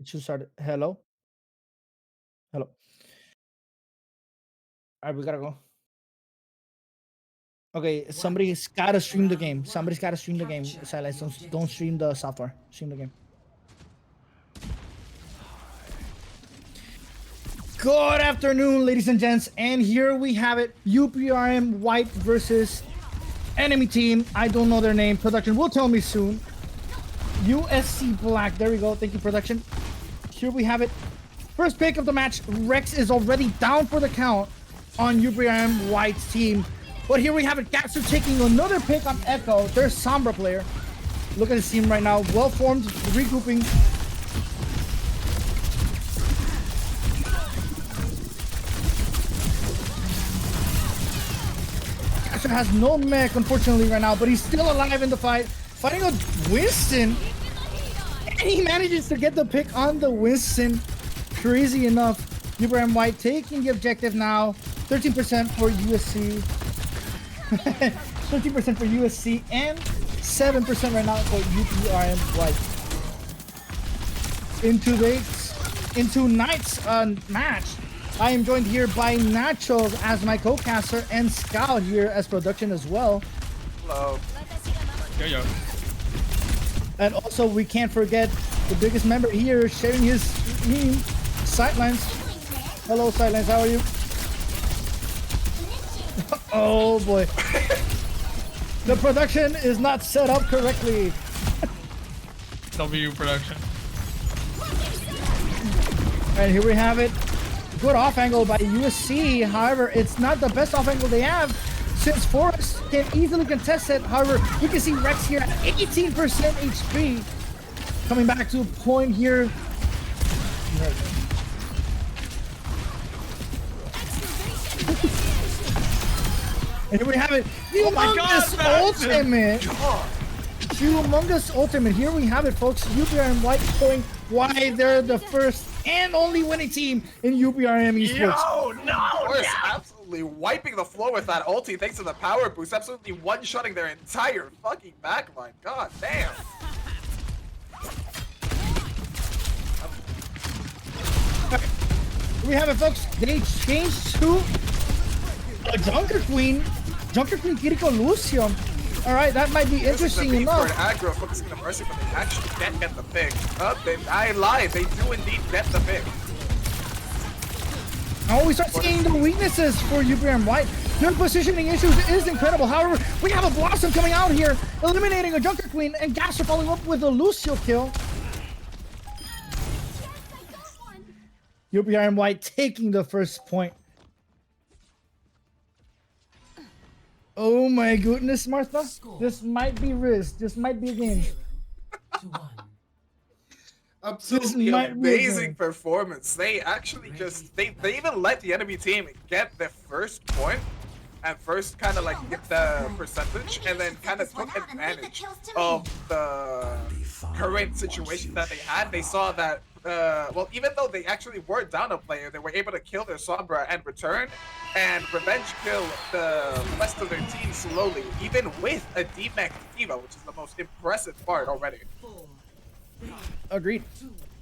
Should start. Hello. Hello. All right, we gotta go. Okay, somebody's gotta stream the game. Somebody's gotta stream the game. Silence. Don't stream the software. Stream the game. Good afternoon, ladies and gents, and here we have it. UPRM White versus enemy team. I don't know their name. Production will tell me soon. USC Black. There we go. Thank you, production. Here we have it. First pick of the match. Rex is already down for the count on UPRM White's team. But here we have it. Gatsu taking another pick on Echo, their Sombra player. Look at his team right now. Well formed, regrouping. Gatsu has no mech, unfortunately, right now, but he's still alive in the fight. Fighting a Winston. And he manages to get the pick on the Winston. Crazy enough. UPRM White taking the objective now. 13% for USC. 13% for USC and 7% right now for UPRM White. Into tonight's match, I am joined here by Nachos as my co-caster and Scout here as production as well. Hello. Yo. And also we can't forget the biggest member here sharing his stream, Sightlines. Hello Sightlines, how are you? Oh boy. The production is not set up correctly. W production. And here we have it. Good off angle by USC. However, it's not the best off angle they have since Forrest can easily contest it. However, you can see Rex here at 18% HP. Coming back to a point here. And here we have it. Humongous ultimate. Humongous ultimate. Here we have it, folks. UPRM White showing why they're the first and only winning team in UPRM esports. No, absolutely wiping the floor with that ulti thanks to the power boost. Absolutely one-shotting their entire fucking backline. God damn. We have it, folks. They changed to a Junker Queen Kiriko Lucio. Alright, that might be interesting enough. For an aggro focusing on Mercy, but they actually can't get the pick. I lied, they do indeed get the pick. Now we start seeing the weaknesses for UPRM White. Their positioning issues is incredible. However, we have a Blossom coming out here, eliminating a Junker Queen, and Gaster following up with a Lucio kill. UPRM White taking the first point. Oh my goodness, Martha. This might be risk. This might be a game. Absolutely amazing performance. They actually just, they even let the enemy team get the first point and first kind of like get the percentage and then kind of took advantage of the current situation that they had. They saw that well, even though they actually were down a player, they were able to kill their Sombra and return and revenge kill the rest of their team slowly, even with a D-Mech Diva, which is the most impressive part already. Agreed.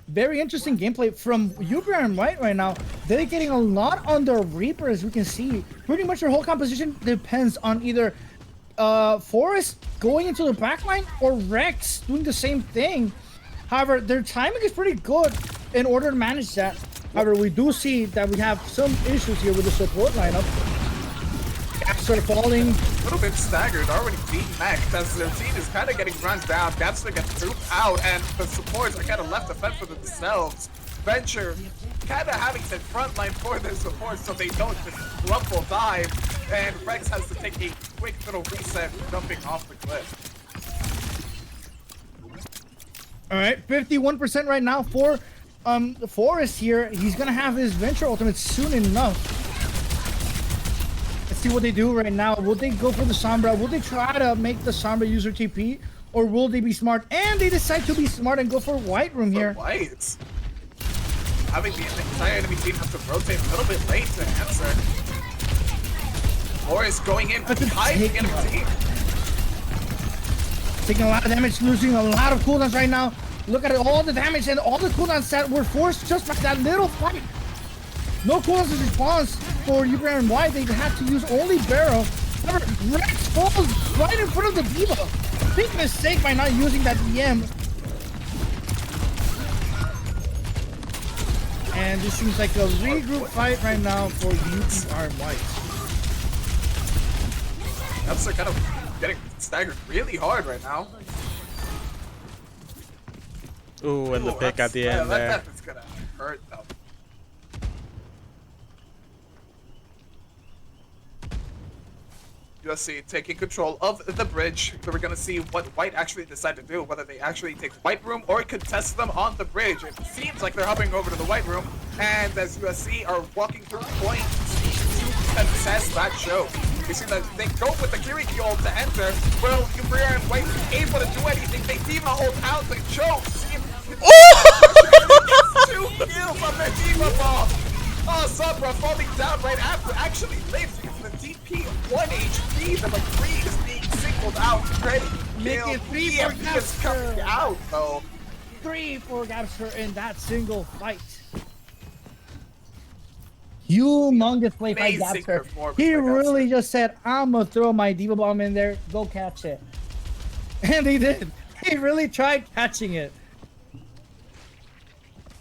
Very interesting gameplay from UPRM right now. They're getting a lot on the Reaper, as we can see. Pretty much their whole composition depends on either Forrest going into the backline or Rex doing the same thing. However, their timing is pretty good in order to manage that. However, we do see that we have some issues here with the support lineup. Gapster falling. A little bit staggered, already being maxed as their team is kind of getting run down. Gapster gets pooped out, and the supports are kind of left to fend for themselves. Venture kind of having to frontline for their support so they don't just rumble dive, and Rex has to take a quick little reset, jumping off the cliff. All right, 51% right now for the Forest here. He's gonna have his Venture ultimate soon enough. Let's see what they do right now. Will they go for the Sombra? Will they try to make the Sombra user TP? Or will they be smart? And they decide to be smart and go for White Room here. White. Having the entire enemy team have to rotate a little bit late to answer. Forest going in behind the enemy team. Taking a lot of damage, losing a lot of cooldowns right now. Look at all the damage and all the cooldowns that were forced just by that little fight. No cooldowns in response for Uber and White. They had to use only Barrow. However, Rex falls right in front of the Diva. Big mistake by not using that EM. And this seems like a regroup fight right now for UPR and White. That's kind of getting staggered really hard right now. Ooh, and the pick at the end there. That's gonna hurt though. USC taking control of the bridge. So we're gonna see what White actually decide to do, whether they actually take White Room or contest them on the bridge. It seems like they're hopping over to the White Room, and as USC are walking through points to contest that show. We see that they go with the Kiriki ult to enter. Well, Ubria and White able to do anything. They Diva ult out the choke. See if 2 kills on their Diva bomb. Oh, Sombra falling down right after actually lives because the DP 1 HP. The McCree is being singled out. Ready kill. Making 3 for EMP is coming out though. 3 for Gabster in that single fight. Humongous play by Gabster. He really just said, I'm gonna throw my Diva Bomb in there, go catch it. And he did. He really tried catching it.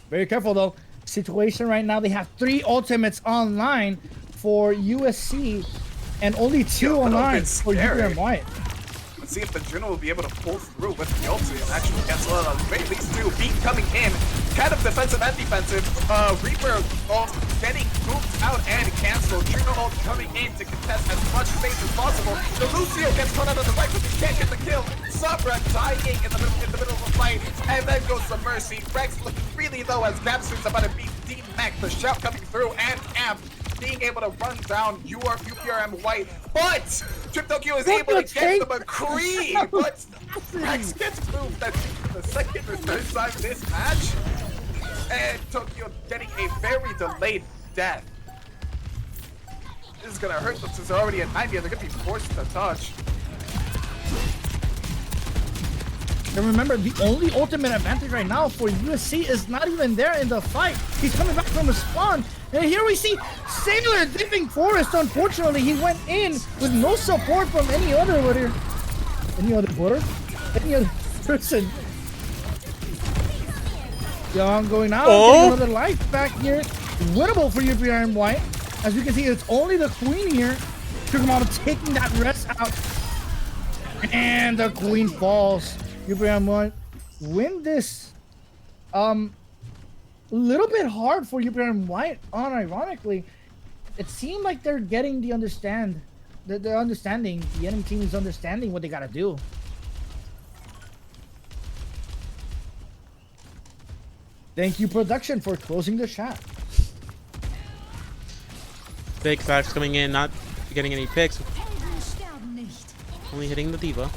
Very careful though. Situation right now, they have 3 ultimates online for USC and only 2 online for Uber and White. Let's see if the Juno will be able to pull through with the ulti and actually cancel out on the very least 2. Beat coming in, kind of defensive and defensive. Reaper ult getting moved out and canceled. Juno ult coming in to contest as much space as possible. The Lucio gets caught out on the right, but he can't get the kill. Sombra dying in the middle of the fight, and then goes the Mercy. Rex looking really low as Gabster's about to beat D-Mac. The shout coming through, and Amp being able to run down UPRM White, but Trip Tokyo is able to get the McCree, but Rex gets moved that the second or third time this match, and Tokyo getting a very delayed death. This is gonna hurt them since they're already at 90 and they're gonna be forced to touch. And remember, the only ultimate advantage right now for USC is not even there in the fight. He's coming back from a spawn. And here we see Sailor dipping Forest. Unfortunately, he went in with no support from any other player. Any other player? Any other person. Young going out. Getting another life back here. Winnable for UPR and White. As you can see, it's only the Queen here. Turkomato taking that rest out. And the Queen falls. UPR and White win this. Little bit hard for UPR and White, unironically. It seemed like they're getting the understanding. The enemy team is understanding what they gotta do. Thank you, production, for closing the chat. Big facts coming in, not getting any picks. Only hitting the Diva.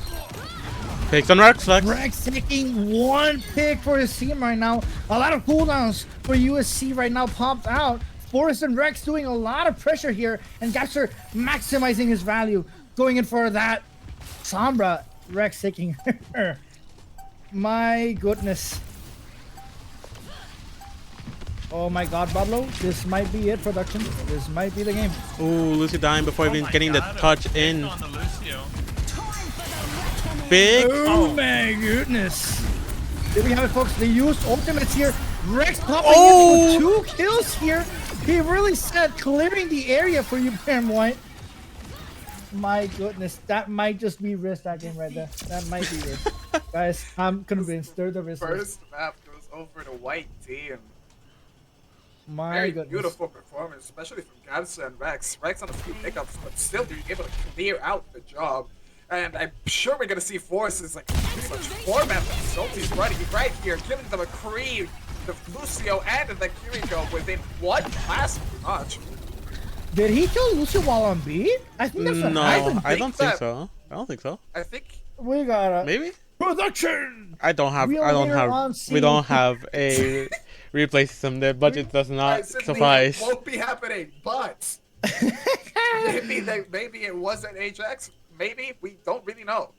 Picks on Rex. Rex taking 1 pick for his team right now. A lot of cooldowns for USC right now popped out. Forrest and Rex doing a lot of pressure here, and Gabster maximizing his value, going in for that. Sombra, Rex taking her. My goodness. Oh my god, Pablo. This might be it, production. This might be the game. Ooh, Lucy dying before even getting the touch in. Big. Oh my goodness. There we have it, folks. They used ultimates here. Rex popping in for 2 kills here. He really said clearing the area for you, Pam White. My goodness. That might just be risk that game right there. That might be risk. Guys, I'm convinced. They're the risk. First map goes over to White team. My Very goodness. beautiful performance, especially from Gabster and Rex. Rex on a few pickups, but still being able to clear out the job. And I'm sure we're gonna see forces like such format that Salty's running right here, giving them a McCree, the Lucio, and the Kiriko within 1 last match. Did he kill Lucio while on B? I think that's what happened. I don't think so. I don't think so. I think We got maybe production. we don't have a replay system. The budget does not suffice. It won't be happening, but maybe it wasn't HX. Maybe, we don't really know.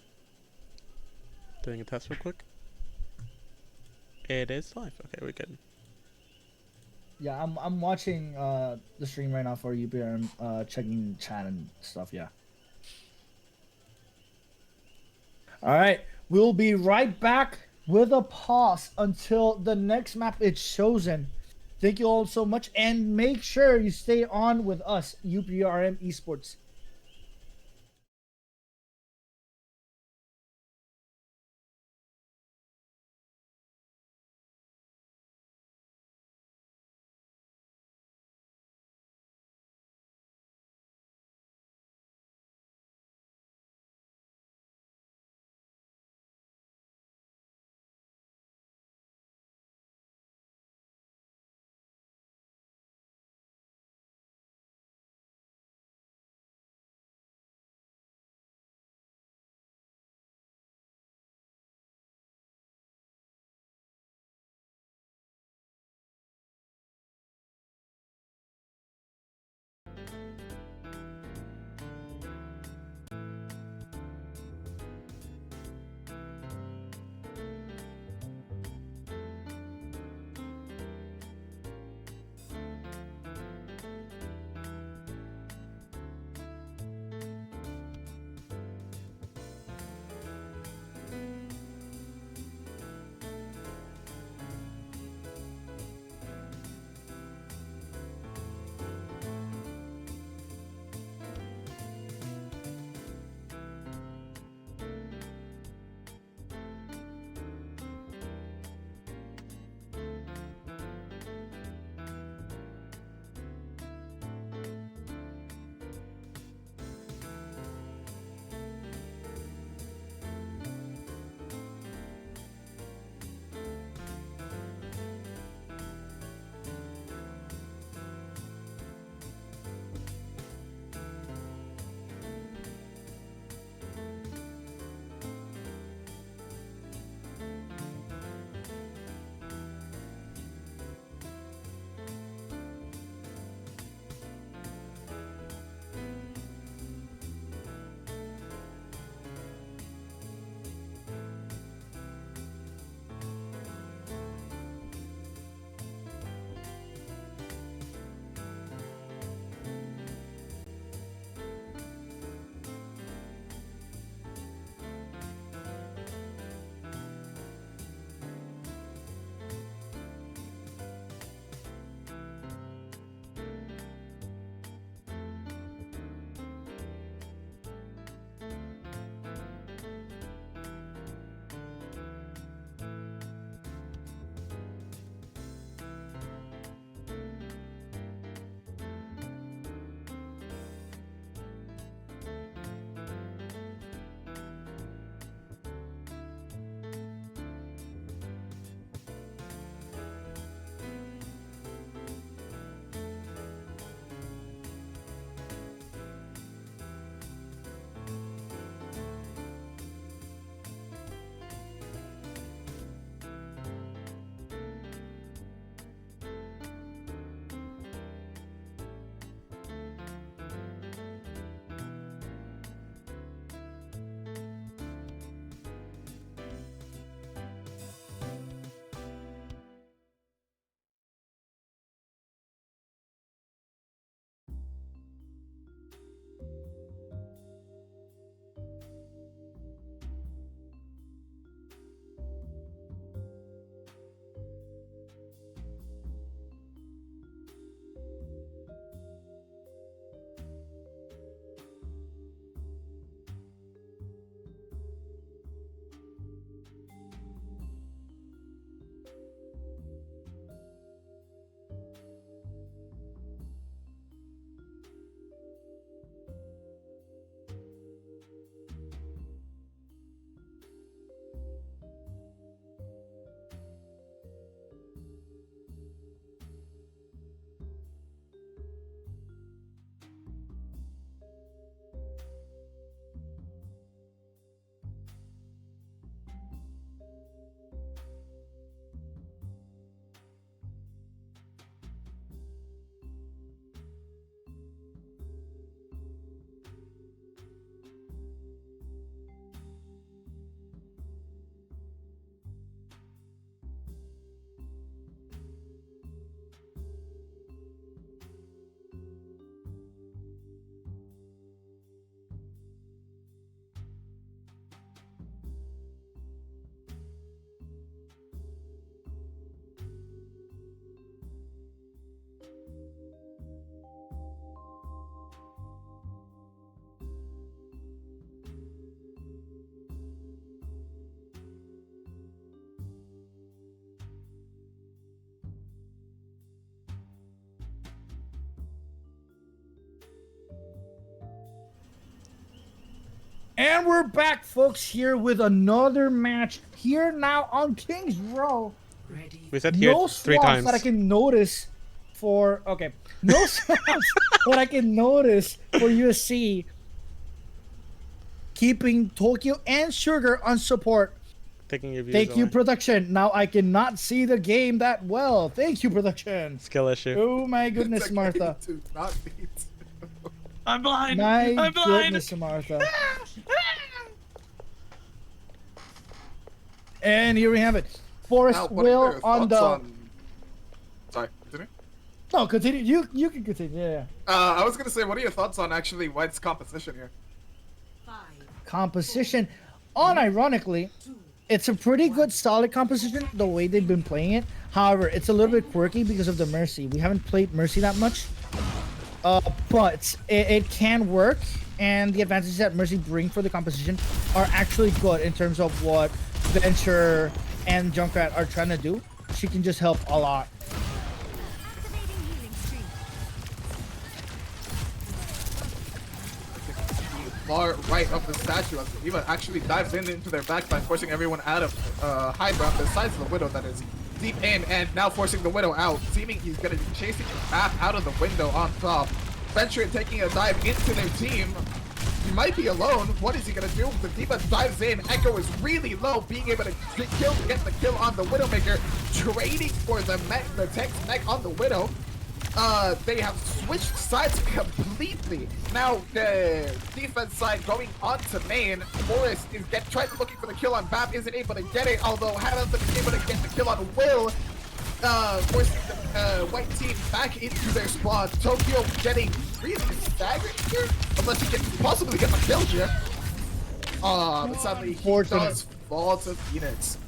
Doing a test real quick. It is live. Okay, we're good. Yeah, I'm watching the stream right now for UPRM, checking chat and stuff. Yeah. All right, we'll be right back with a pause until the next map is chosen. Thank you all so much, and make sure you stay on with us, UPRM Esports. And we're back, folks, here with another match here now on King's Row. We said here No 3 swaps times. that I can notice for no swaps that I can notice for USC keeping Tokyo and Sugar on support. Taking your views Thank you, away. production. Now I cannot see the game that well. Thank you, production. Skill issue. Oh my goodness, It's okay Martha. to not beat. I'm blind. My I'm blind. goodness, Martha. And here we have it. Forrest Now, what are Will your on thoughts the. Sorry, continue. No, continue. You can continue. Yeah. I was gonna say, what are your thoughts on actually White's composition here? Composition. Unironically, it's a pretty good, solid composition the way they've been playing it. However, it's a little bit quirky because of the Mercy. We haven't played Mercy that much. But it can work, and the advantages that Mercy bring for the composition are actually good in terms of what Venture and Junkrat are trying to do. She can just help a lot. Far right of the statue as Eva actually dives into their backline, forcing everyone out of high ground besides the Widow that is deep in, and now forcing the Widow out, seeming he's going to be chasing the map out of the window on top. Venture taking a dive into their team. He might be alone. What is he going to do? The D.Va dives in. Echo is really low, being able to get the kill on the Widowmaker, trading for the tank's mech on the Widow. They have switched sides completely. Now the defense side going on to main. Forrest is trying looking for the kill on Bap, isn't able to get it, although hasn't been able to get the kill on Will. Forcing the white team back into their spawn. Tokyo getting really staggered here, unless he can possibly get the kill here. But sadly he does fall to Phoenix.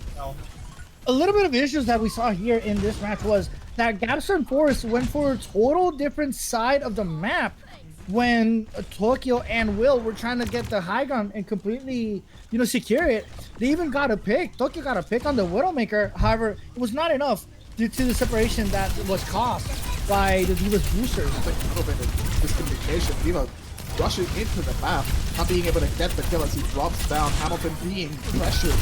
A little bit of issues that we saw here in this match was that Gabster and Forrest went for a total different side of the map when Tokyo and Will were trying to get the high ground and completely, secure it. They even got a pick. Tokyo got a pick on the Widowmaker. However, it was not enough due to the separation that was caused by the D.Va's boosters. It's like a little bit of miscommunication. D.Va rushing into the map, not being able to get the kill as he drops down. Hamilton being pressured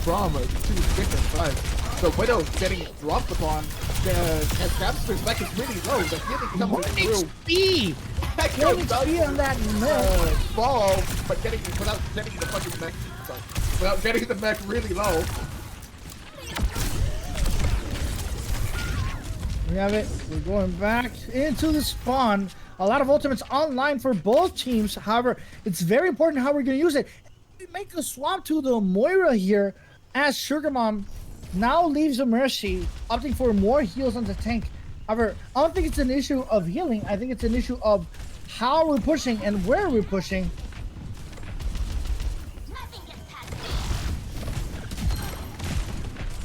from 2 different sides. The Widow getting dropped upon. As Gabster's mech is really low. The healing comes through. XP! Echo XP on that mech. Fall, but without getting the fucking mech. Sorry. Without getting the mech really low. We have it. We're going back into the spawn. A lot of ultimates online for both teams. However, it's very important how we're going to use it. We make a swap to the Moira here as Sugar Mom now leaves a Mercy, opting for more heals on the tank. However, I don't think it's an issue of healing. I think it's an issue of how we're pushing and where we're pushing.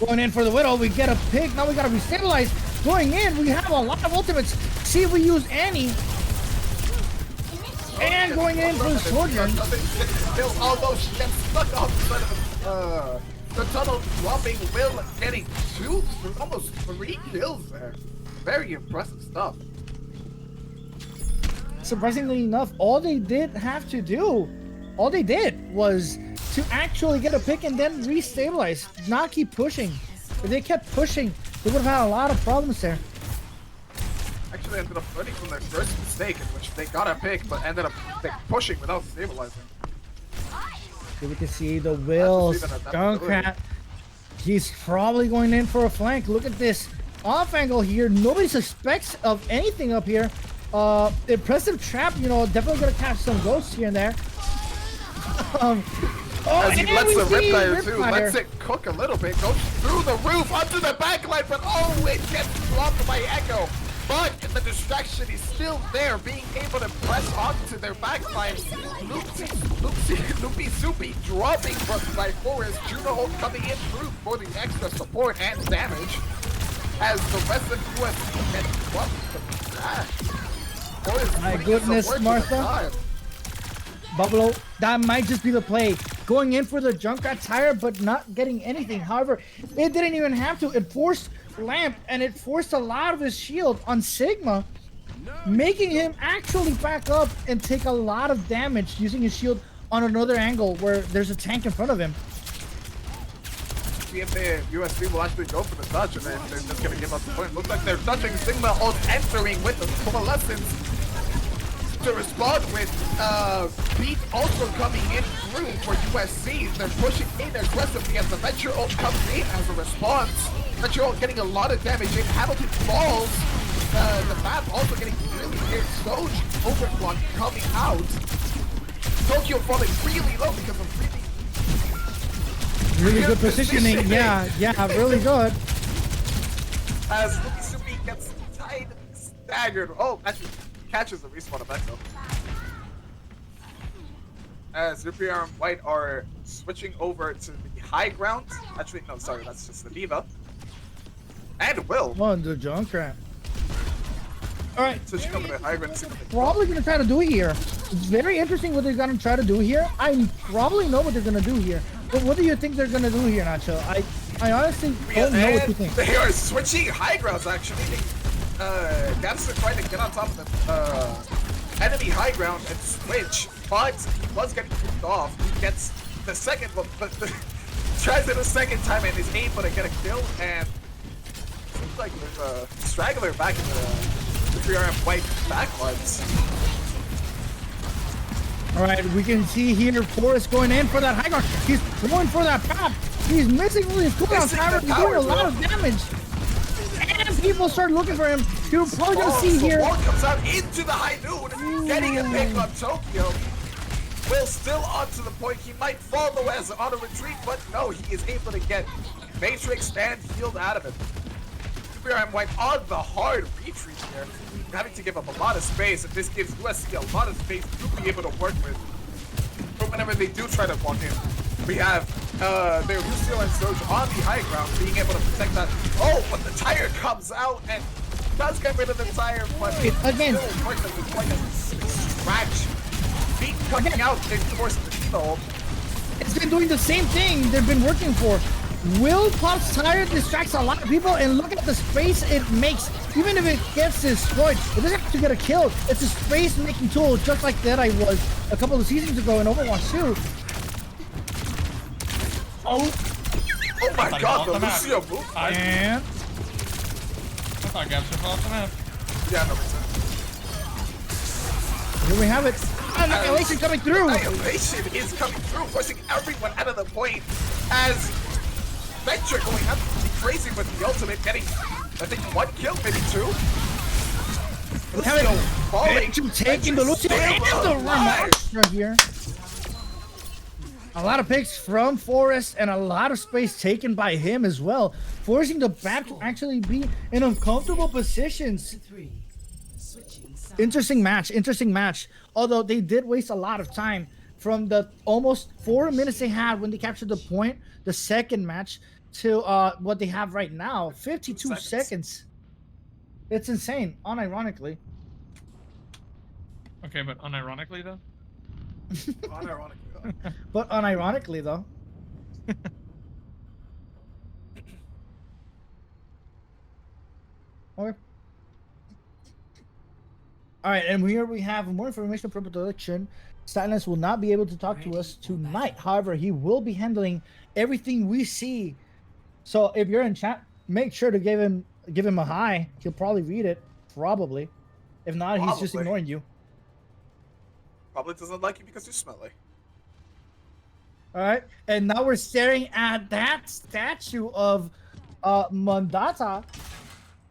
Going in for the Widow, we get a pick. Now we gotta restabilize. Going in, we have a lot of ultimates. See if we use Annie. And going in for the Soldier. Although she gets stuck off the tunnel, dropping Will, getting almost 3 kills there. Very impressive stuff. Surprisingly enough, all they did was to actually get a pick and then restabilize, not keep pushing. If they kept pushing, they would have had a lot of problems there. Actually ended up learning from their first mistake, in which they got a pick, but ended up pushing without stabilizing. Here we can see the Will Junkrat. He's probably going in for a flank. Look at this off angle here. Nobody suspects of anything up here. Impressive trap, definitely gonna catch some ghosts here and there. As he lets the Riptide too, lets it cook a little bit, goes through the roof onto the backline, but it gets dropped by Echo. But the distraction is still there, being able to press onto their backline. Loopy Soupy dropping by Forrest. Juno Holt coming in through for the extra support and damage. As the rest of USC gets dropped to that. My goodness, Martha. Buffalo, that might just be the play. Going in for the Junkrat tire, but not getting anything. However, it didn't even have to. It forced Lamp, and it forced a lot of his shield on Sigma, making him actually back up and take a lot of damage using his shield on another angle where there's a tank in front of him. See if the USC will actually go for the touch, and then they're just gonna give up the point. Looks like they're touching. Sigma also entering with the coalescence to respond with Beat also coming in through for USC. They're pushing in aggressively as the Venture ult comes in as a response. Venture ult getting a lot of damage in. Hamilton falls. The map also getting really hit. Doge overclock coming out. Tokyo falling really low because of really good positioning. Yeah, really good. As Subi gets tied, staggered. Oh, actually catches the respawn of Echo. As Rupier and White are switching over to the high ground. Actually, no, sorry, that's just the Diva. And Will. Oh, the Junkrat. Alright. Switching over to high ground. Probably gonna try to do it here. It's very interesting what they're gonna try to do here. I probably know what they're gonna do here. But what do you think they're gonna do here, Nacho? I honestly don't know what you think. They are switching high grounds actually. Gaps are trying to get on top of the enemy high ground and switch, but he was getting kicked off. He gets the second one, but tries it a second time and is able to get a kill. And seems like there's a straggler back in the 3RM White backlines. Alright, we can see here Forrest going in for that high ground. He's going for that pop. He's missing with his cooldown tower. He's doing a lot of damage. And people start looking for him. You're probably going to see here. Wall comes out into the high noon, getting a pick on Tokyo. Will still onto the point. He might fall though as on a retreat, but no, he is able to get Matrix and healed out of it. I'm White on the hard retreat here, having to give up a lot of space, and this gives USC a lot of space to be able to work with. But whenever they do try to walk in, we have their Lucio and Surge on the high ground, being able to protect that. Oh, but the tire comes out and does get rid of the tire, but it again still works as like a scratch. Beat coming out and forcing the steal. It's been doing the same thing they've been working for. Will pops tire distracts a lot of people, and look at the space it makes. Even if it gets destroyed, it doesn't have to get a kill. It's a space making tool, just like that I was a couple of seasons ago in Overwatch 2. Oh my god, the Lucio move. And I thought Gaps would fall off the map. Yeah, no, here we have it. Annihilation coming through. Annihilation is coming through, forcing everyone out of the point as Venture going absolutely crazy with the ultimate, getting, I think, 1 kill, maybe 2. Lucio falling. Taking the Lucio and the rematch right here. A lot of picks from Forrest and a lot of space taken by him as well, forcing the BAP to actually be in uncomfortable positions. Interesting match. Although they did waste a lot of time from the almost 4 minutes they had when they captured the point, the second match, to what they have right now, 52 seconds. It's insane, unironically. Okay, but unironically though? Unironically. But unironically though. Okay. Alright, and here we have more information from production. Silence will not be able to talk to us tonight. However, he will be handling everything we see. So if you're in chat, make sure to give him a hi. He'll probably read it. Probably. If not, he's just ignoring you. Probably doesn't like you because you're smelly. Alright, and now we're staring at that statue of Mandata.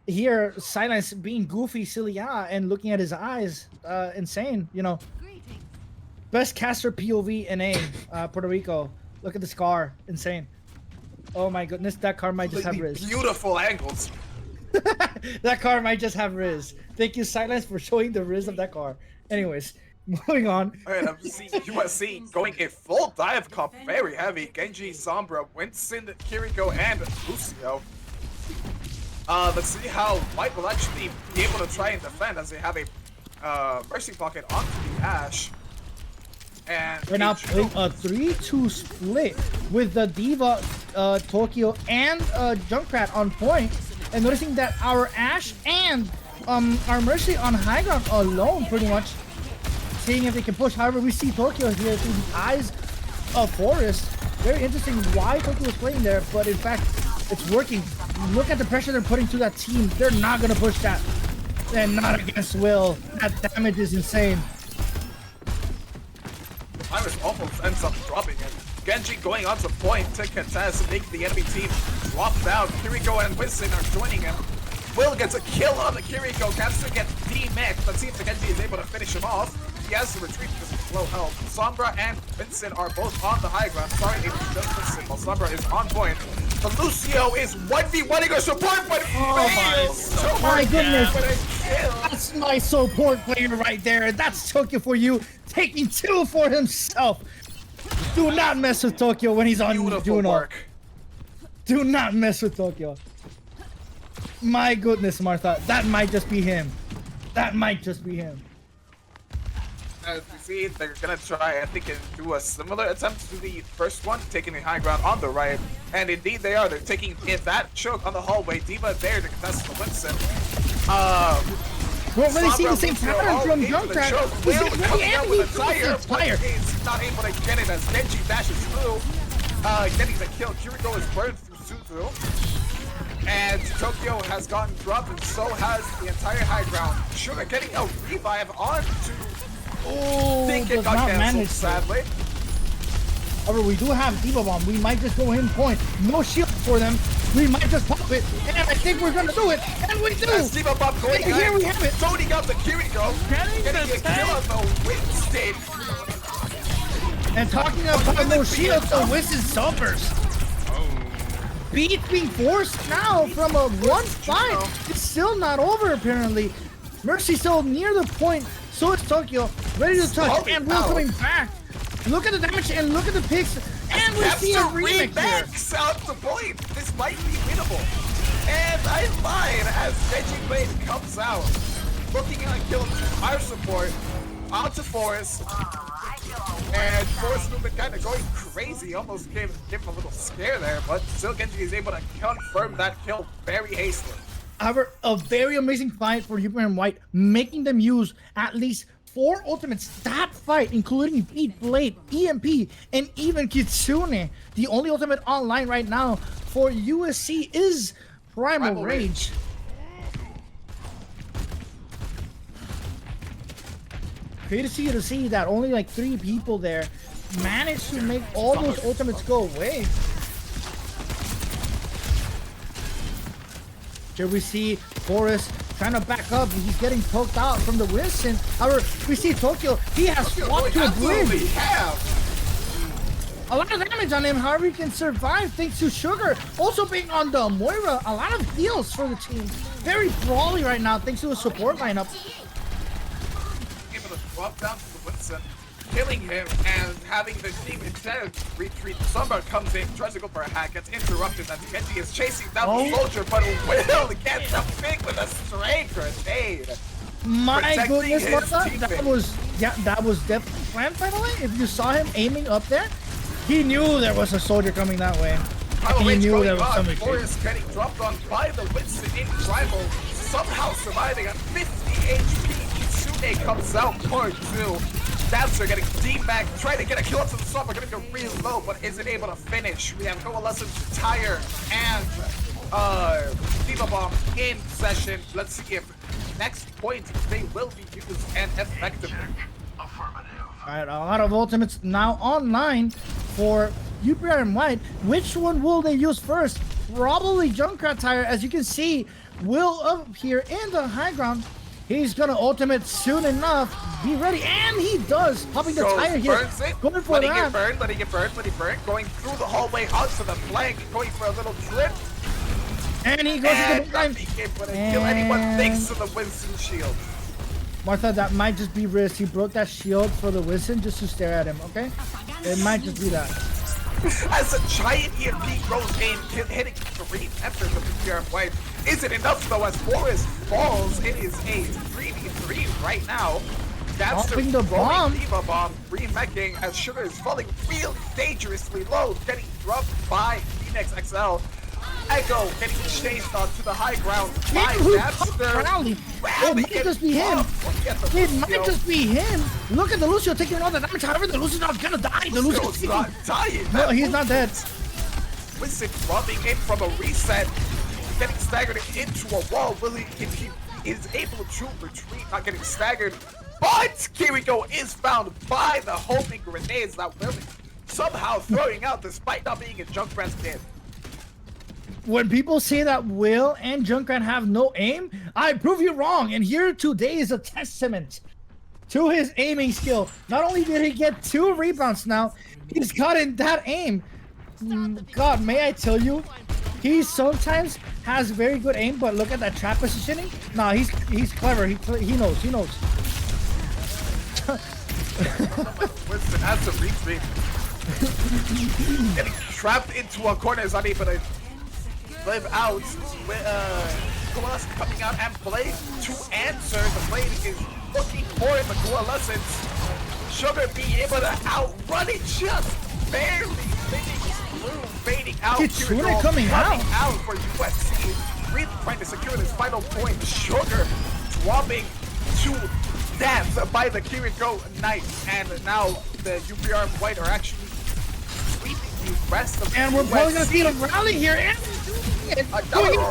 Here, Silence being goofy, silly, and looking at his eyes. Insane, you know. Best caster POV in Puerto Rico. Look at the scar. Insane. Oh my goodness, that car might just have Riz. Beautiful angles. That car might just have Riz. Thank you, Silence, for showing the Riz of that car. Anyways, moving on. Alright, I'm seeing USC going a full dive comp, very heavy. Genji, Sombra, Winston, Kiriko, and Lucio. Let's see how White will actually be able to try and defend as they have a Mercy Pocket onto the Ashe. And we're now playing a 3-2 split with the Diva, Tokyo, and Junkrat on point. And noticing that our Ashe and our Mercy on high ground alone, pretty much. seeing if they can push. However, we see Tokyo here through the eyes of Forest. Very interesting why Tokyo was playing there, but in fact, it's working. Look at the pressure they're putting to that team. They're not going to push that. And not against Will. That damage is insane. Iris almost ends up dropping it. Genji going on to point to contest, making the enemy team drop down. Kiriko and Winston are joining him. Will gets a kill on the Kiriko. Capster gets D-Mech, but seems like Genji is able to finish him off. He has to retreat because of low health. Sombra and Vincent are both on the high ground. Sorry, it was just Vincent, while Sombra is on point. But Lucio is 1v1ing a support, but oh my goodness. That's my support player right there. That's Tokyo for you, taking 2 for himself. Do not mess with Tokyo when he's on Juno. Do not mess with Tokyo. My goodness, Martha. That might just be him. That might just be him. As we see, they're gonna try, I think, and do a similar attempt to the first one, taking the high ground on the right. And indeed they are. They're taking in that choke on the hallway. Diva there to contest the Winston. We're really seeing the same pattern from Junkrat. Will coming out with a tire, but he's not able to get it as Genji dashes through. Getting the kill. Kiriko is burned through Suzu. And Tokyo has gotten dropped, and so has the entire high ground. Sugar getting a revive on to... Oh, think it does got not canceled, manage sadly. However, we do have Diva Bomb. We might just go in point. No shield for them. We might just pop it. And I think we're going to do it. And we do. As Diva Bomb going and here we have it. Zoning out the Kiriko. Getting a kill on the Winston. And talking about no shields, the Winston suffers. Beat being forced now from a 1-5. It's still not over, apparently. Mercy still near the point. So it's Tokyo, ready to touch, and Will coming back. Look at the damage and look at the picks, and we see a remix here. Out the point. This might be winnable. And I lied as Veggie Blade comes out, looking at a kill fire support onto Forest. And Forest movement kind of going crazy, almost gave him a little scare there, but still Genji is able to confirm that kill very hastily. However, a very amazing fight for Jupiter and White, making them use at least 4 ultimates that fight, including Beat Blade, EMP, and even Kitsune. The only ultimate online right now for USC is Primal Rage. Crazy to see that only like 3 people there managed to make all those ultimates go away. Here we see Forrest trying to back up. He's getting poked out from the Winston. However, we see Tokyo. He has swapped to a blade. A lot of damage on him. However, he can survive thanks to Sugar. Also being on the Moira. A lot of heals for the team. Very brawly right now thanks to the support lineup. Able to drop down to the Winston, killing him and having the team instead retreat. Sombra comes in, tries to go for a hack, gets interrupted as Genji is chasing down the soldier, but Will gets a pick with a stray grenade. My goodness, Martha, that was definitely planned, by the way. If you saw him aiming up there, he knew there was a soldier coming that way. He knew there was something. Forrest getting dropped on by the Winston in rival, somehow surviving at 50 HP. Kitsune comes out part 2. Dancer getting D-Mac, trying to get a kill up to the Sombra, gonna go real low, but isn't able to finish. We have Coalescence, Tire, and Diva Bomb in session. Let's see if next point they will be used and effectively. Alright, a lot of ultimates now online for UPR and White. Which one will they use first? Probably Junkrat Tire. As you can see, Will up here in the high ground. He's gonna ultimate soon enough. Be ready, and he does. Popping the tire here. Going for letting that. It burn, letting it burn, letting it burn. Going through the hallway onto the flank, going for a little trip. And he goes into the line. But kill anyone thanks to the Winston shield. Martha, that might just be risk. He broke that shield for the Winston just to stare at him, okay? It might just be that. As a giant EMP goes in, hitting 3 members of the PR White. Isn't enough though as Forrest falls. It is a 3v3 right now. That's the bomb. Diva Bomb remecking as Sugar is falling real dangerously low, getting dropped by Phoenix XL. Echo getting chased onto the high ground by Who Napster. Rally? It might just be him. It might just be him. Look at the Lucio taking all the damage. However, the Lucio's not gonna die. The Lucio's not dying. No, he's not dead. Listen, running in from a reset, getting staggered into a wall. Will he, if he is able to retreat, not getting staggered. But Kiriko is found by the homing grenades that Will somehow throwing out despite not being a Junkrat's kid. When people say that Will and Junkrat have no aim, I prove you wrong. And here today is a testament to his aiming skill. Not only did he get 2 rebounds now, he's gotten that aim. God, may I tell you, he sometimes has very good aim, but look at that trap positioning. Nah, he's clever. He knows. Winston has to retreat. Getting trapped into a corner is unable to live out. With Coalescence coming out and Blade to answer. The Blade is looking for the Coalescence. Sugar being able to outrun it just barely. Fading out. Kitsune coming out for UFC. Really trying to secure this final point. Sugar dropping to death by the Kiriko Knight. And now the UPR and White are actually sweeping the rest of and we're probably gonna see a rally here. And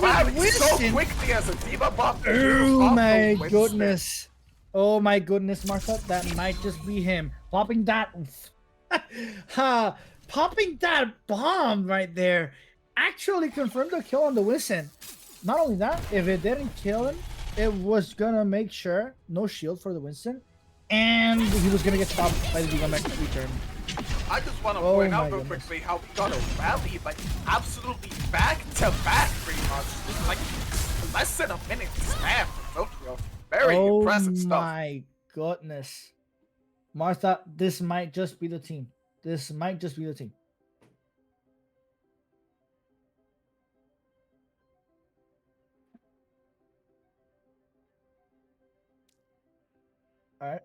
rally so quickly as a diva bomb. Oh my goodness. Oh my goodness, Martha. That might just be him. Popping that. Popping that bomb right there actually confirmed the kill on the Winston. Not only that, if it didn't kill him, it was gonna make sure no shield for the Winston, and he was gonna get stopped by the DMX return. I just want to point out real quickly how we got a rally, like absolutely back to back, pretty much, like less than a minute span for Tokyo. Very impressive stuff. Oh my goodness, Martha, this might just be the team. This might just be the team. All right.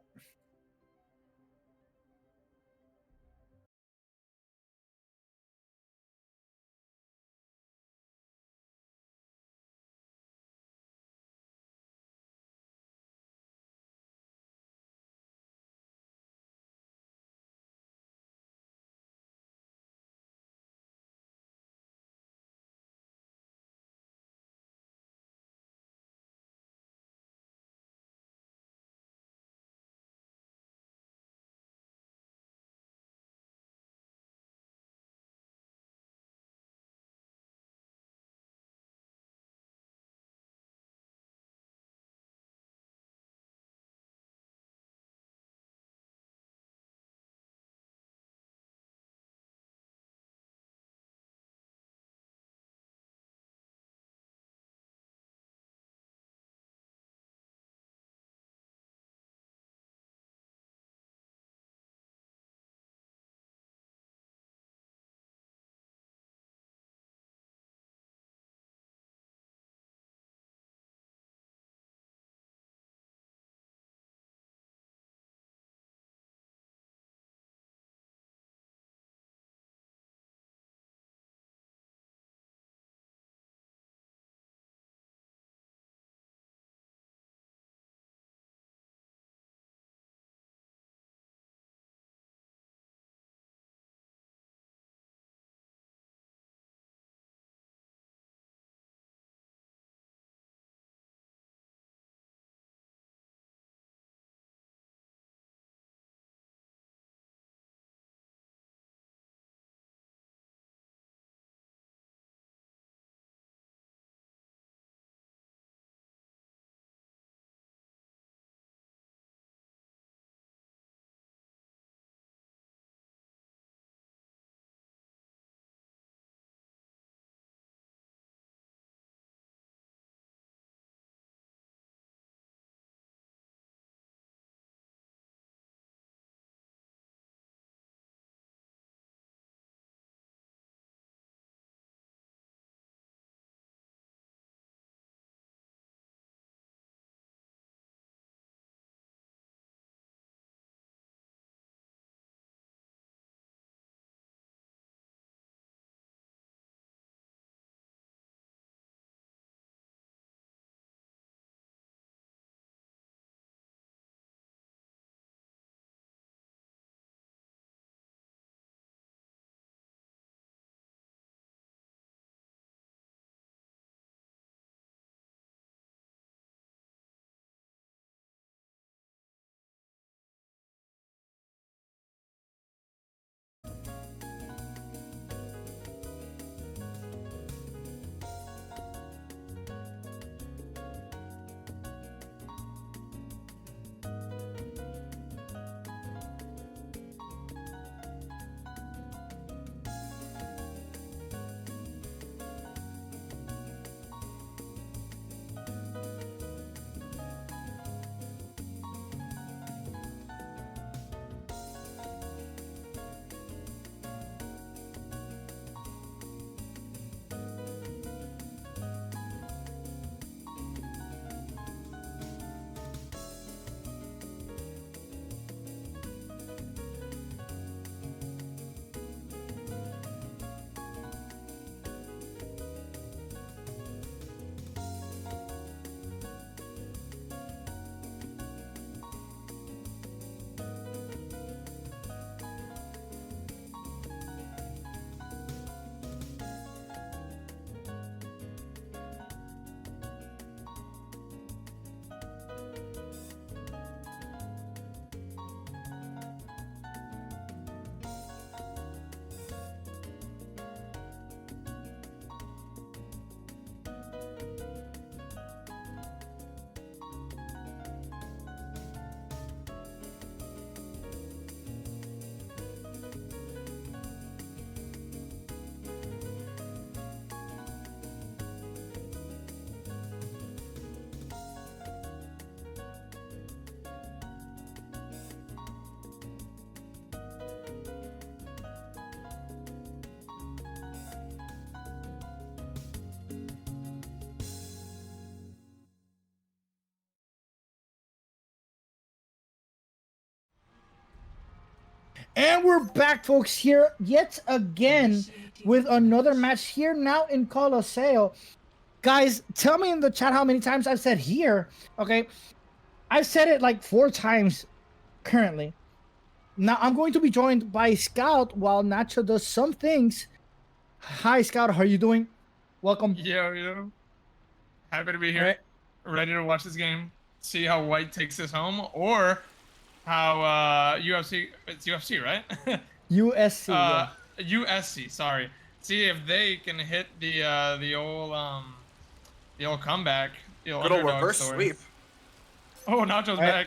And we're back, folks, here yet again with another match here now in Colosseo. Guys, tell me in the chat how many times I've said here, okay? I've said it like 4 times currently. Now, I'm going to be joined by Scout while Nacho does some things. Hi, Scout. How are you doing? Welcome. Yo. Happy to be here. Right. Ready to watch this game. See how White takes this home, or how UFC. It's UFC, right? USC. Yeah. USC. Sorry. See if they can hit the old comeback. The old Good old underdog reverse story. sweep. Oh, Nacho's Right. back.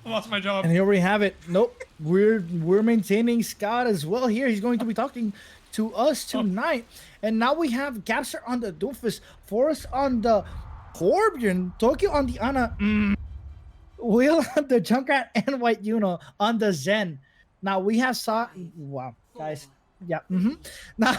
I lost my job. And here we have it. Nope. We're maintaining Scott as well here. He's going to be talking to us tonight. And now we have Gapster on the Doofus, Forrest on the Corbin, Tokyo on the Ana, Will on the Junkrat, and White Uno on the Zen. Now we have wow, guys. Yeah. Now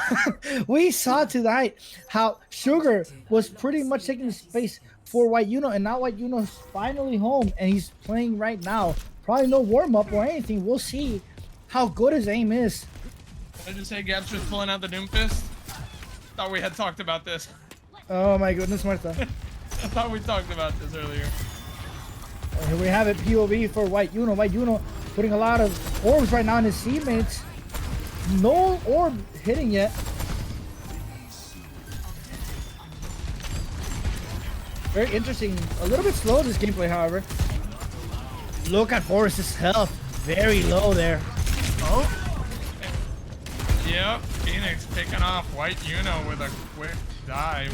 we saw tonight how Sugar was pretty much taking the space for White Uno, and now White Uno's finally home and he's playing right now. Probably no warm up or anything. We'll see how good his aim is. Did I just say Gapster's pulling out the Doom Fist? Thought we had talked about this. Oh my goodness, Martha. I thought we talked about this earlier. Here we have it, POV for White Uno. White Uno putting a lot of orbs right now in his teammates. No orb hitting yet. Very interesting. A little bit slow this gameplay, however. Look at Forrest's health. Very low there. Oh. Yep. Phoenix picking off White Uno with a quick dive.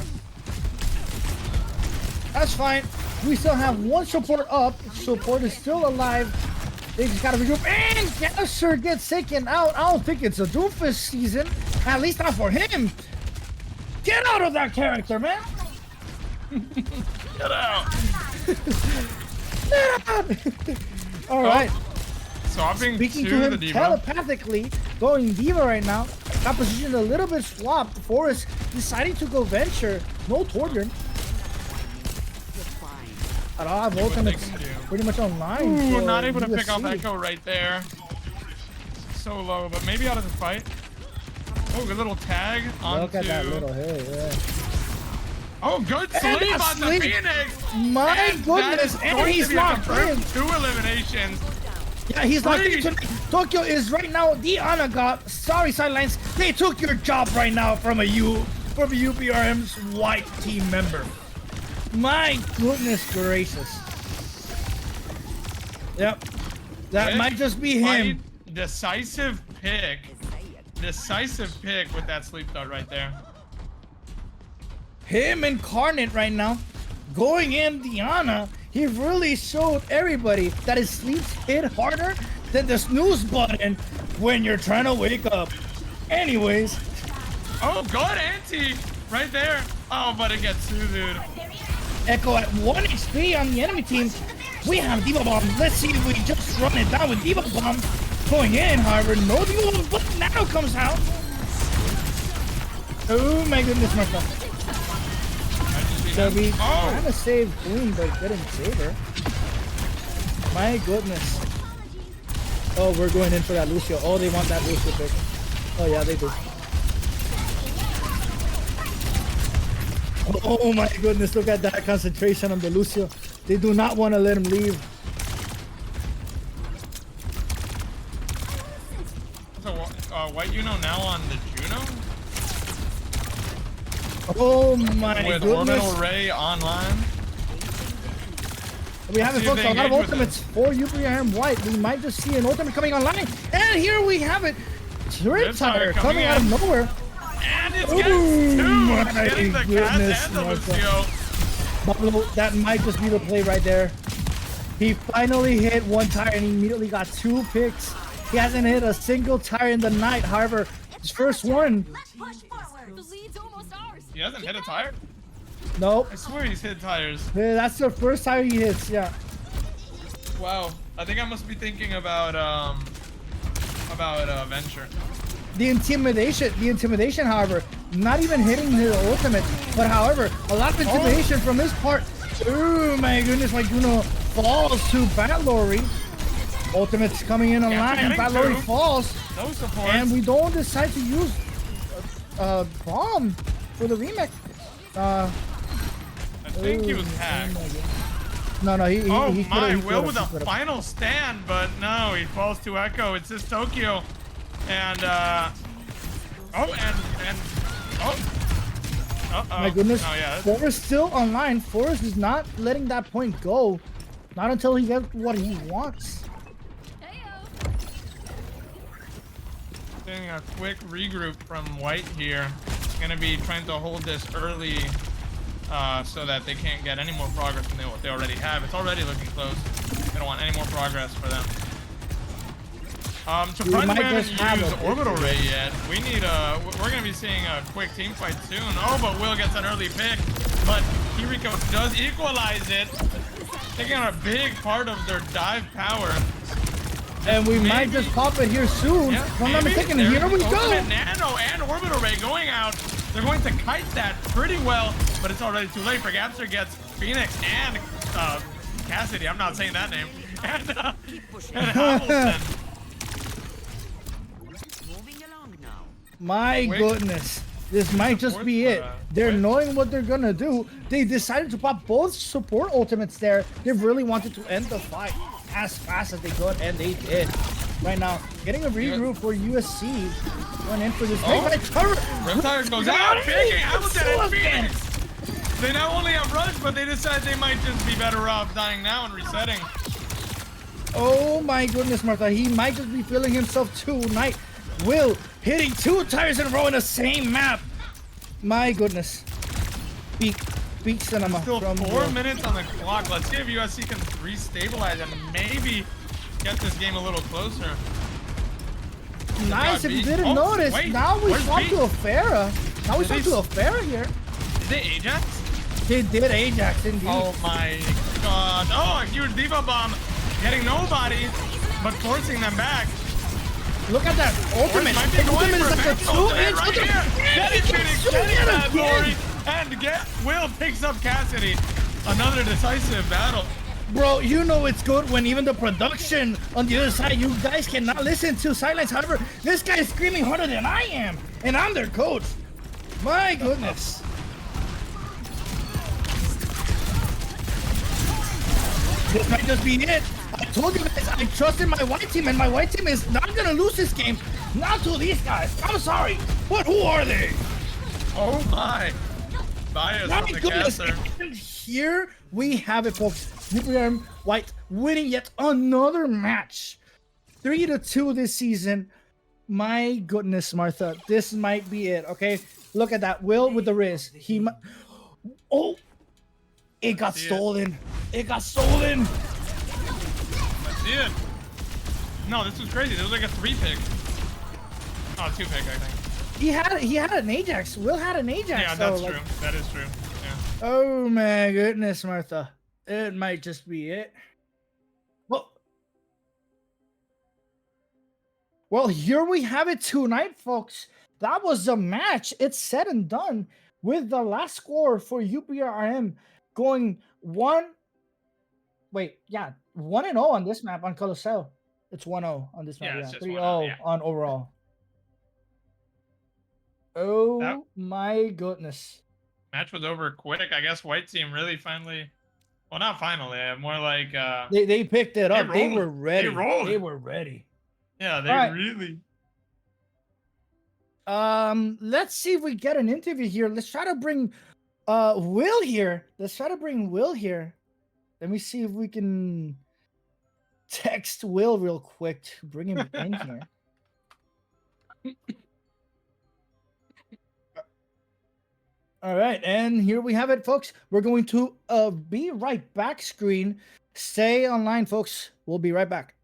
That's fine. We still have 1 support up. Support is still alive. They just gotta regroup. And Gasser gets taken out. I don't think it's a Doofus season. At least not for him. Get out of that character, man. Get out. All right. Swapping Speaking to to the him Diva. telepathically, going Diva right now. Got positioned a little bit swapped. Forrest deciding to go Venture. No Torbjorn. I don't have ultimates pretty much online. Ooh, for not able to pick USC. off Echo right there. So low, but maybe out of the fight. Oh, good little tag onto... Look at that little hit, yeah. Oh, good And sleep a on sleep. the Phoenix! My And goodness, that is and going he's to be a locked in. confirmed 2 eliminations. Yeah, he's locked Three. in tonight. Tokyo is right now the Anaga. Sorry, Sidelines. They took your job right now from a UPRM's white team member. My goodness gracious. Yep. That Quick might just be him. fight, Decisive pick. Decisive pick with that sleep dart right there. Him incarnate right now. Going in Diana. He really showed everybody that his sleeps hit harder than the snooze button when you're trying to wake up. Anyways. Oh, good anti right there. Oh, but it gets through, dude. Echo at 1 HP on the enemy team. We have Diva Bomb. Let's see if we just run it down with Diva Bomb. Going in, however, no Diva Bomb, but Nano comes out. Oh my goodness, Martha. So we trying to save Queen, but couldn't save her. My goodness. Oh, we're going in for that Lucio. Oh, they want that Lucio pick. Oh yeah, they do. Oh my goodness, look at that concentration on the Lucio. They do not want to let him leave. So, White Uno now on the Juno? Oh my With goodness. Orbital Ray online. We have it, See if folks. they A lot of engage with ultimates for UPRM White. We might just see an ultimate coming online. And here we have it. Riptire coming out of nowhere. And it's Oh getting 2. my Getting the goodness, Cat and the Martha. Lucio. Buffalo, that might just be the play right there. He finally hit 1 tire and he immediately got 2 picks. He hasn't hit a single tire in the night. However, his first one. Let's push forward. The lead's almost ours. He hasn't hit a tire? Nope. I swear he's hit tires. Yeah, that's the first tire he hits. Yeah. Wow. I think I must be thinking about Venture. The intimidation, however, not even hitting his ultimate, but however, a lot of intimidation from his part. Oh my goodness, my Juno falls to Batlori. Ultimate's coming in online. getting Valori two. falls. No support. And we don't decide to use bomb for the remake. I think he was hacked. No, he Oh he my, could've- he Will could've- with he a could've. final stand, but no, he falls to Echo. It's just Tokyo. And, My goodness. Oh, yeah. Forrest still online. Forrest is not letting that point go. Not until he gets what he wants. Heyo. Doing a quick regroup from White here. Gonna be trying to hold this early so that they can't get any more progress than what they already have. It's already looking close. They don't want any more progress for them. Surprisingly, might we haven't just have used a Orbital Ray yet. We need we're gonna be seeing a quick team fight soon. Oh, but Will gets an early pick, but Kiriko does equalize it, taking out a big part of their dive power. And we might just pop it here soon. Yeah, If I'm not maybe. mistaken, There's here we the go. Ultimate Nano and Orbital Ray going out. They're going to kite that pretty well, but it's already too late. For Gapster gets Phoenix and Cassidy. I'm not saying that name. And Hamilton. My Wait. goodness. This might just Support be for it. that. They're Wait. knowing what they're gonna do. They decided to pop both support ultimates there. They really wanted to end the fight as fast as they could, and they did. Right now, getting a regroup for USC. Went in for this. Oh. Turret. Reptile goes out, picking Hamilton and Phoenix. They not only have rush, but they decide they might just be better off dying now and resetting. Oh my goodness, Martha. He might just be feeling himself tonight. Will hitting 2 tires in a row in the same map. My goodness. Peak cinema. Still from 4 Will. minutes on the clock. Let's see if USC can restabilize and maybe get this game a little closer. Nice, if you Beat. didn't Oh, notice, wait, now we where's swap Beat? to a Farah. Now we Did swap they to a Farah here. Is it Ajax? They did Ajax indeed. Oh my god. Oh, a huge Diva Bomb. Getting nobody, but forcing them back. Look at that ultimate. Might be The going ultimate is for like a Max ultimate 2-inch right ultimate. here. And Getting he Phoenix, gets getting it Bad again. Glory, and Will picks up Cassidy. Another decisive battle. Bro, you know it's good when even the production on the other side, you guys cannot listen to silence. However, this guy is screaming harder than I am, and I'm their coach. My goodness. This might just be it. I told you guys I trusted my white team, and my white team is not gonna lose this game. Not to these guys. I'm sorry, but who are they? Oh my. Bias My from the goodness. caster. And here we have it, folks. UPRM White winning yet another match. 3-2 this season. My goodness, Martha. This might be it, okay? Look at that. Will with the Riz. He might... Oh! It got stolen. It got stolen. Let's see it. No, this was crazy. This was like a 3-pick. Oh, 2-pick, I think. He had an Ajax. Will had an Ajax. Yeah, so, that's like, true. That is true. Yeah. Oh my goodness, Martha. It might just be it. Well, here we have it tonight, folks. That was the match. It's said and done with the last score for UPRM going 1-0 on this map on Colossal. It's 1-0 on this map. Yeah, Yeah, it's just 3-0 1-0, yeah. on overall. Oh That- my goodness. Match was over quick. I guess white team really finally, well, not finally, more like They picked it up. They rolled. were ready. They rolled. They were ready. yeah, they Alright. really. Let's see if we get an interview here. Let's try to bring Will here. Let me see if we can text Will real quick to bring him in here. All right, and here we have it, folks. We're going to be right back screen. Stay online, folks. We'll be right back.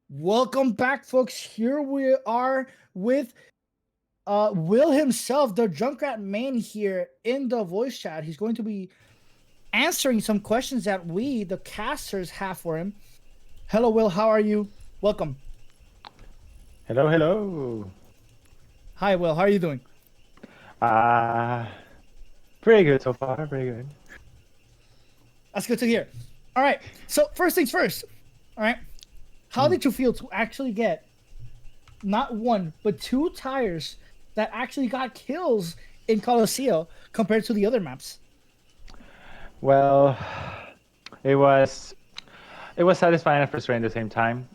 Welcome back, folks. Here we are with Will himself, the Junkrat main here in the voice chat. He's going to be answering some questions that we, the casters, have for him. Hello, Will. How are you? Welcome. Hello, hello. Hi, Will. How are you doing? Pretty good so far, pretty good. That's good to hear. All right. So first things first. All right. How did you feel to actually get not one but two tires that actually got kills in Colosseo compared to the other maps? Well, it was satisfying and frustrating at the same time.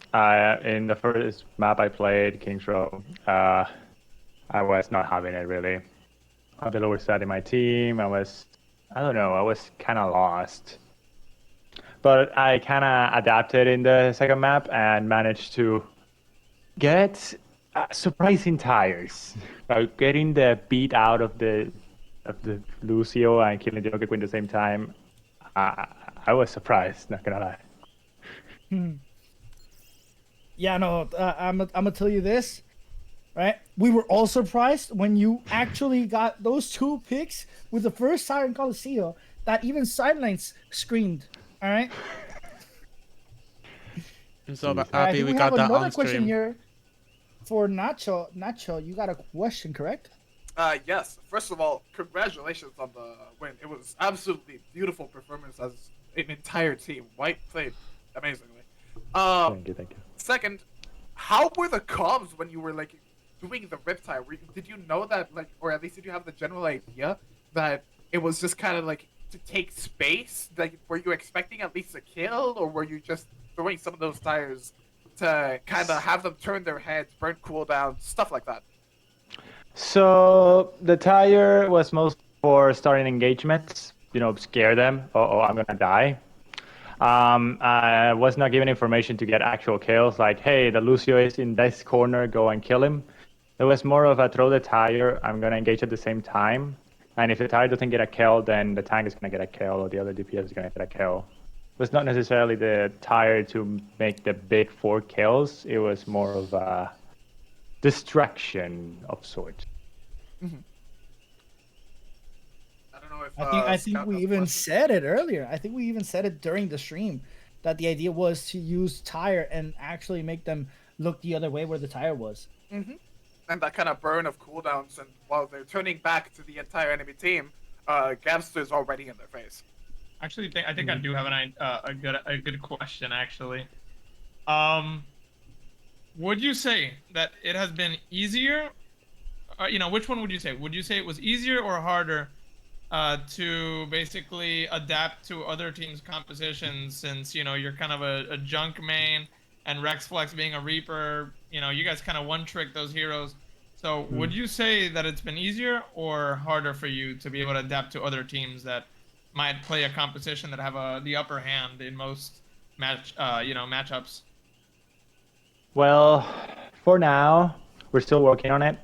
In the first map I played, Kings Row, I was not having it really. On the lower side in my team, I was kind of lost. But I kind of adapted in the second map and managed to get surprising tires. By getting the beat out of the Lucio and killing the Joker Queen at the same time, I was surprised, not gonna lie. Yeah, no, I'm gonna tell you this, right? We were all surprised when you actually got those two picks with the first tire in Colosseo that even Sidelines screamed. All right. I'm so Jeez. happy we got have that another on question stream. here for Nacho. Nacho, you got a question, correct? Yes. First of all, congratulations on the win. It was absolutely beautiful performance as an entire team. White played amazingly. Thank you. Second, how were the comms when you were like doing the riptide? Did you know that or at least did you have the general idea that it was just kind of like to take space? Like, were you expecting at least a kill, or were you just throwing some of those tires to kind of have them turn their heads, burn cooldown, stuff like that? So the tire was mostly for starting engagements, scare them. Oh, I'm gonna die. I was not given information to get actual kills, like, hey, the Lucio is in this corner, go and kill him. It was more of a throw the tire, I'm gonna engage at the same time. And if the tire doesn't get a kill, then the tank is gonna get a kill, or the other DPS is gonna get a kill. It was not necessarily the tire to make the big 4 kills, it was more of a distraction of sorts. Mm-hmm. I don't know if I think Scout we has a even question. said it earlier. I think we even said it during the stream that the idea was to use tire and actually make them look the other way where the tire was. Mm-hmm. And that kind of burn of cooldowns, and while they're turning back to the entire enemy team, Gabster's already in their face. Actually, I think I do have a good question. Actually, would you say that it has been easier? Which one would you say? Would you say it was easier or harder to basically adapt to other teams' compositions, since you're kind of a junk main, and Rex Flex being a Reaper, you guys kind of one-trick those heroes. So would you say that it's been easier or harder for you to be able to adapt to other teams that might play a composition that have the upper hand in most matchups? Well, for now, we're still working on it.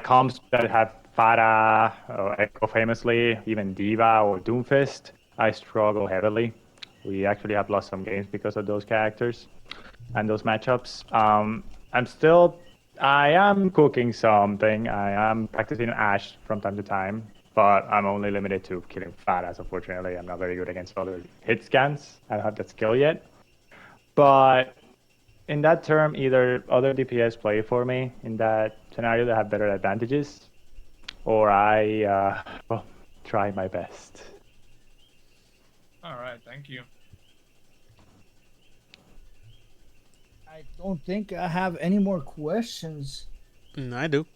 Comps that have Pharah, or Echo famously, even Diva or Doomfist, I struggle heavily. We actually have lost some games because of those characters and those matchups. I am cooking something. I am practicing Ashe from time to time, but I'm only limited to killing Pharahs, unfortunately. I'm not very good against other hit scans. I don't have that skill yet. But in that term, either other DPS play for me in that scenario that have better advantages, or I try my best. All right, thank you. I don't think I have any more questions. I do.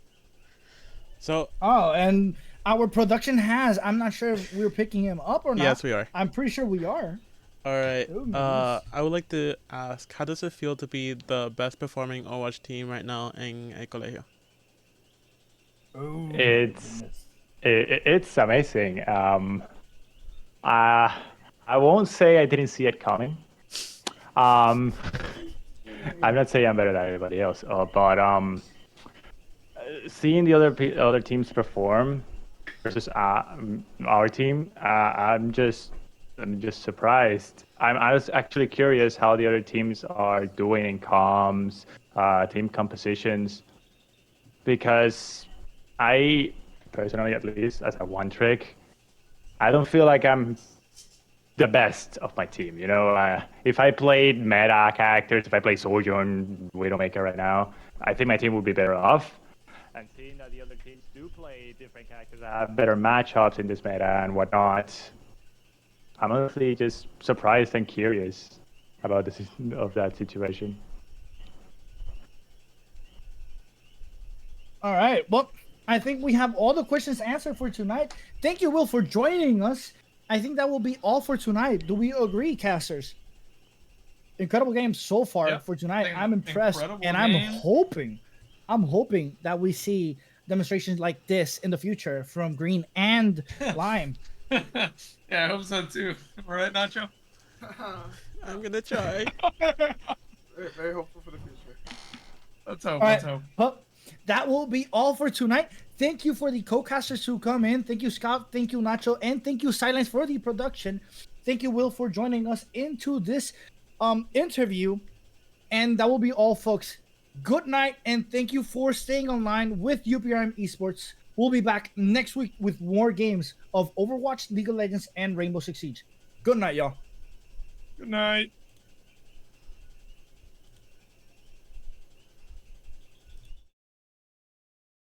So Oh, and our production has. I'm not sure if we're picking him up or not. yes, we are. I'm pretty sure we are. All right. Oh, nice. I would like to ask, how does it feel to be the best performing Overwatch team right now in El Colegio? Oh, It's amazing. I won't say I didn't see it coming. I'm not saying I'm better than everybody else, but seeing the other teams perform versus our team, I'm just I'm just surprised. I was actually curious how the other teams are doing in comms, team compositions, because I personally, at least, as a one trick, I don't feel like I'm the best of my team. You know, if I played meta characters, if I play Sojourn, Widowmaker right now, I think my team would be better off. And seeing that the other teams do play different characters that have better matchups in this meta and whatnot, I'm honestly just surprised and curious about that situation. All right. Well, I think we have all the questions answered for tonight. Thank you, Will, for joining us. I think that will be all for tonight. Do we agree, casters? Incredible game so far for tonight. I'm impressed, and I'm hoping that we see demonstrations like this in the future from Green and Lime. Yeah, I hope so too. Right, Nacho? I'm gonna try. Very, very hopeful for the future. Let's hope. All right. Let's hope. Well, that will be all for tonight. Thank you for the co-casters who come in. Thank you, Scott. Thank you, Nacho. And thank you, Silence, for the production. Thank you, Will, for joining us into this interview. And that will be all, folks. Good night, and thank you for staying online with UPRM Esports. We'll be back next week with more games of Overwatch, League of Legends, and Rainbow Six Siege. Good night, y'all. Good night.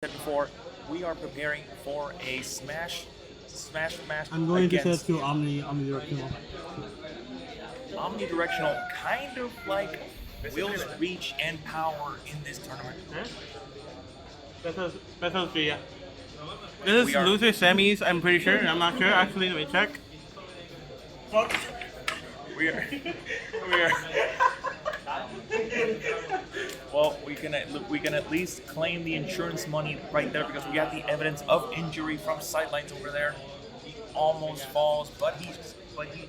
Before, we are preparing for a smash match. I'm going to against set to omnidirectional. Omnidirectional, kind of like Will's reach and power in this tournament. Best three, yeah. This is loser semis, I'm pretty sure. I'm not sure, actually, let me check. We are. Well, we can at least claim the insurance money right there because we got the evidence of injury from sidelines over there. He almost falls, but he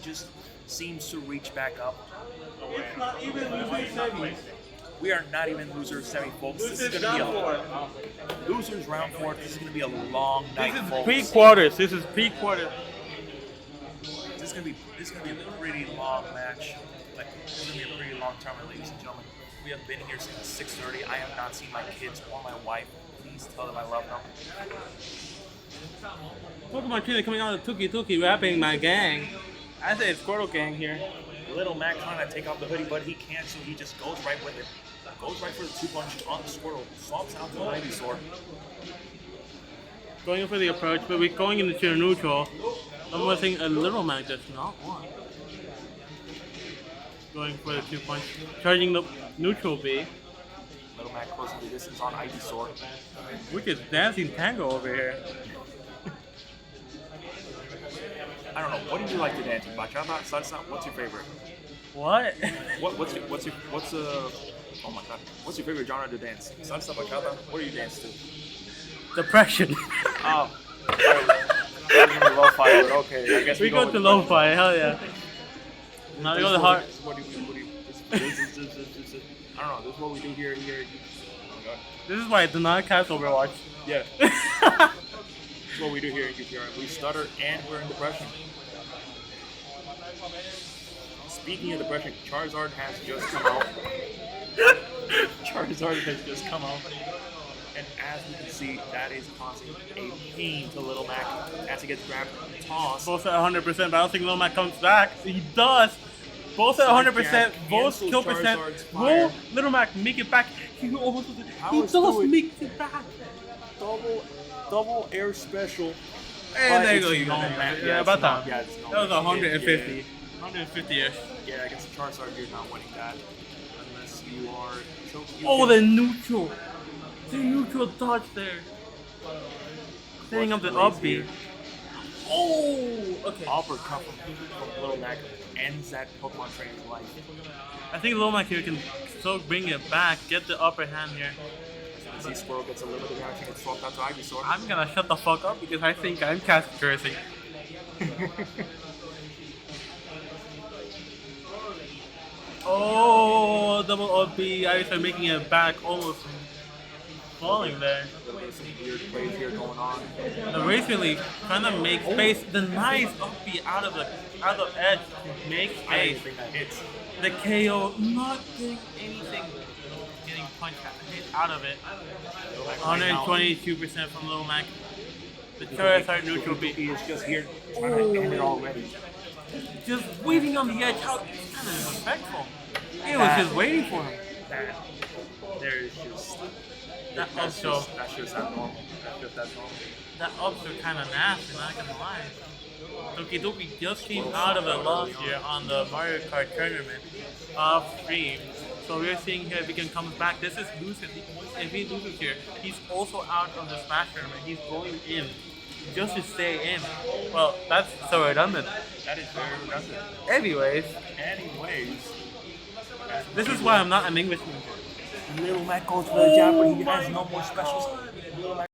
just seems to reach back up. It's not even loser semis. We are not even loser semi, folks. This is gonna be a losers round 4. This is gonna be a long night, folks. Pre-quarters. This is pre-quarters. This is gonna be a pretty long match. Like, this is gonna be a pretty long tournament, ladies and gentlemen. We have been here since 6:30. I have not seen my kids or my wife. Please tell them I love them. Pokemon Trainer coming out of Tuki rapping my gang. I say it's Squirtle gang here. Little Mac trying to take off the hoodie, but he can't, so he just goes right with it. Goes right for the 2-punch on the Squirtle. Swaps out to the Ivysaur. Going for the approach, but we're going into tier neutral. I'm missing a Little Mac does not want. Going for the 2-punch. Charging the neutral B. Little Mac closing the distance on Ivysaur. Which is dancing tango over here. I don't know. What do you like to dance? Bachata, salsa? What's your favorite? What? What's oh my god. What's your favorite genre to dance? Salsa, bachata? What do you dance to? Depression. Oh. I was gonna lo-fi, but okay. I guess we go to lo-fi, hell yeah. Now we go to hard. I don't know. This is what we do here. Oh my god. This is why I do not cast Overwatch. Yeah. This is what we do here in UPR. We stutter and we're in depression. Speaking of depression, Charizard has just come out. And as we can see, that is causing a pain to Little Mac as he gets grabbed and tossed. Both at 100%, but I don't think Little Mac comes back. He does. Both at 100%, both kill percent. Will Little Mac make it back? He almost makes it back. Double air special. And there you go. Yeah, about that. Yeah, that was 150. Yeah. 150-ish. Yeah, I guess the Charizard, you're not winning that. Unless you are... The neutral. The neutral dodge there. Setting up the up B. Oh, okay. Uppercut from Little Mac ends that Pokemon trainer's life. I think Little Mac here can still bring it back, get the upper hand here. As you see, Squirrel gets a little bit of reaction, gets swapped out to Ivysaur. I'm gonna shut the fuck up because I think I'm casting Jersey. Oh, double up B. I start making it back almost. falling there. There's some weird plays here going on. The Razor Leaf trying to make space. The nice upbeat out of the edge to make I don't even space. think that hits. The KO not getting anything, getting punched hit out of it. 122% from Lil Mac. The Charizard neutral beat. He is just here trying to end it already. Just waiting on the edge. How it's kind of disrespectful. He was just waiting for him. There is just That also, that's just not normal. That's normal. that ups are kind of nasty. Not gonna lie. Doki Doki just came out of a loss here on the Mario Kart tournament off stream. So we're seeing here if he can come back. This is loses. If he loses here, he's also out of the Smash tournament. He's going in just to stay in. Well, that's so redundant. That is very redundant. Anyways, this is why I'm not an English major. Little Mac goes for the jab, but he has no more specials. Little Mac